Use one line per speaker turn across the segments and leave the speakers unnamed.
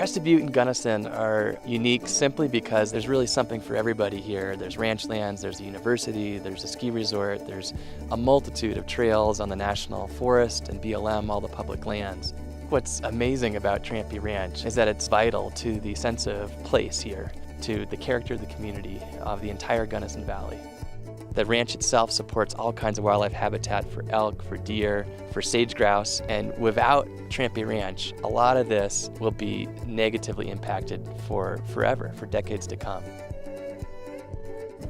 Crested Butte and Gunnison are unique simply because there's really something for everybody here. There's ranch lands, there's a university, there's a ski resort, there's a multitude of trails on the National Forest and BLM, all the public lands. What's amazing about Trampy Ranch is that it's vital to the sense of place here, to the character of the community, of the entire Gunnison Valley. The ranch itself supports all kinds of wildlife habitat for elk, for deer, for sage grouse, and without Trampy Ranch, a lot of this will be negatively impacted for forever, for decades to come.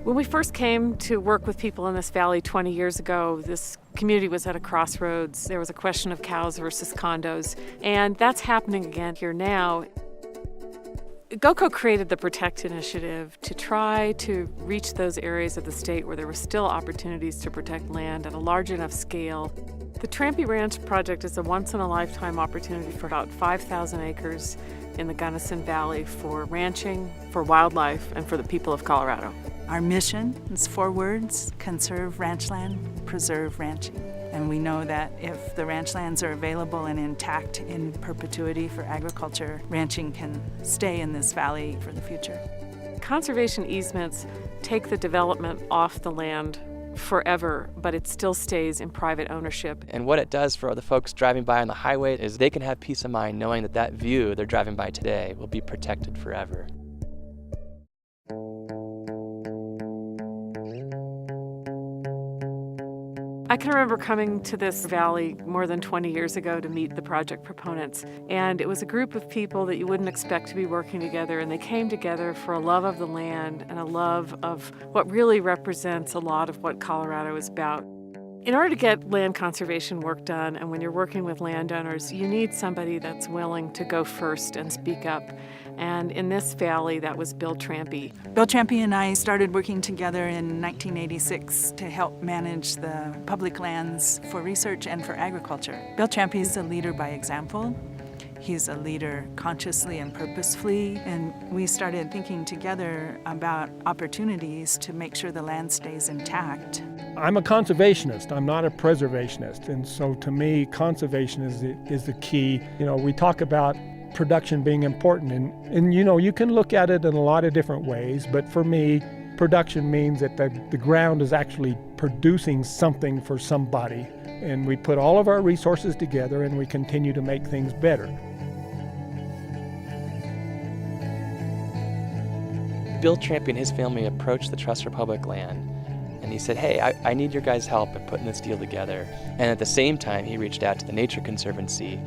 When we first came to work with people in this valley 20 years ago, this community was at a crossroads. There was a question of cows versus condos, and that's happening again here now. GOCO created the Protect Initiative to try to reach those areas of the state where there were still opportunities to protect land at a large enough scale. The Trampy Ranch project is a once-in-a-lifetime opportunity for about 5,000 acres in the Gunnison Valley for ranching, for wildlife, and for the people of Colorado.
Our mission is 4 words: conserve ranchland, preserve ranching. And we know that if the ranchlands are available and intact in perpetuity for agriculture, ranching can stay in this valley for the future.
Conservation easements take the development off the land forever, but it still stays in private ownership.
And what it does for the folks driving by on the highway is they can have peace of mind knowing that that view they're driving by today will be protected forever.
I can remember coming to this valley more than 20 years ago to meet the project proponents, and it was a group of people that you wouldn't expect to be working together, and they came together for a love of the land and a love of what really represents a lot of what Colorado is about. In order to get land conservation work done, and when you're working with landowners, you need somebody that's willing to go first and speak up. And in this valley, that was Bill Trampy.
Bill Trampy and I started working together in 1986 to help manage the public lands for research and for agriculture. Bill Trampy is a leader by example. He's a leader consciously and purposefully, and we started thinking together about opportunities to make sure the land stays intact.
I'm a conservationist, I'm not a preservationist, and so to me, conservation is the key. You know, we talk about production being important, and you know, you can look at it in a lot of different ways, but for me, production means that the ground is actually producing something for somebody, and we put all of our resources together and we continue to make things better.
Bill Trampy and his family approached the Trust for Public Land, and he said, hey, I need your guys' help in putting this deal together. And at the same time, he reached out to the Nature Conservancy.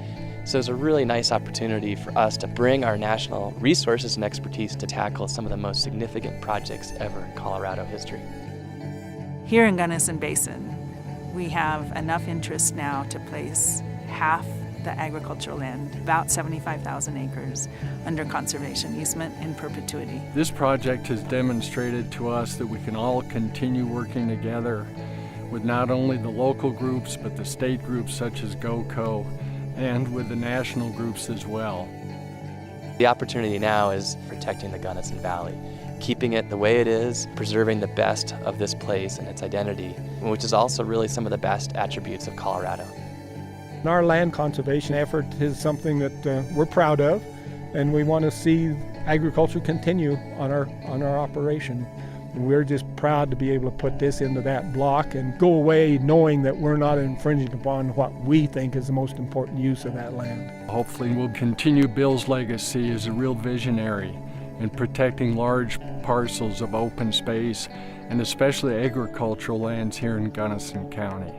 So it was a really nice opportunity for us to bring our national resources and expertise to tackle some of the most significant projects ever in Colorado history.
Here in Gunnison Basin, we have enough interest now to place half the agricultural land, about 75,000 acres, under conservation easement in perpetuity.
This project has demonstrated to us that we can all continue working together with not only the local groups, but the state groups such as GOCO, and with the national groups as well.
The opportunity now is protecting the Gunnison Valley, keeping it the way it is, preserving the best of this place and its identity, which is also really some of the best attributes of Colorado.
Our land conservation effort is something that we're proud of, and we want to see agriculture continue on our operation. And we're just proud to be able to put this into that block and go away knowing that we're not infringing upon what we think is the most important use of that land.
Hopefully we'll continue Bill's legacy as a real visionary in protecting large parcels of open space and especially agricultural lands here in Gunnison County.